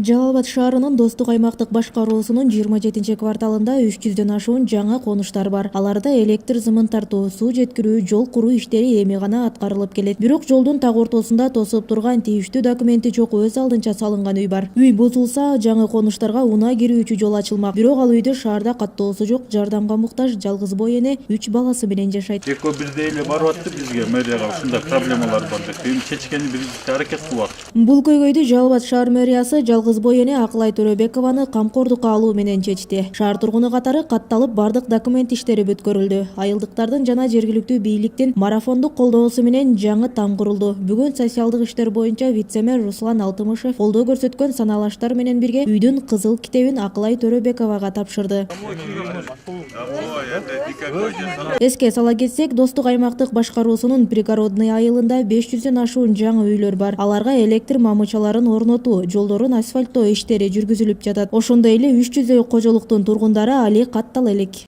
Жалал Абад шаарынын Достук аймактык башкаруусунун 27-кварталында 300дөн ашуун жаңа конуштар бар. Аларда электр зымын тартуу, суу жеткирүү, жол куруу иштери эми гана аткарылып келет. Бирок жолдун так ортосунда тосуп турган тийиштүү документи жок өз алдынча салынган үй бар. Үй бузулса, жаңы конуштарга унаа кирүүчү жол ачылмак. Бирок ал үйдө шаарда каттоосу жок, жардамга муктаж жалгыз бой эне 3 баласы менен жашайт. Экөө бирдей эле барып атты бизге мэрияга ушундай проблемалар бар деп. Эми чечкени биз аракет кылып атабыз. Бул көйгөйдү Жалал Абад шаар мэриясы жалгыз бой эне Акылай Төрөбекованы камкордукка алуу менен чечти. Шаар тургуну катары катталып бардык документ иштери бүткөрүлдү. Айылдыктардын жана жергиликтүү бийликтин марафондук колдоосу менен жаңы там курулду. Бүгүн социалдык иштер боюнча вице-мэр Руслан Алтымышев колдоо көрсөткөн саналаштар менен бирге үйдүн кызыл китебин Акылай Төрөбековага тапшырды. Эске сала кетсек, Достук аймактык башкаруусунун пригородный айылында 500дөн ашуун жаңы үйлөр бар. Аларга электр мамычаларын орнотуу, жолдорун асфальттоо иштери жүргүзүлүп жатат. Ошондой эле 300 кожолуктун тургундары али каттала элек.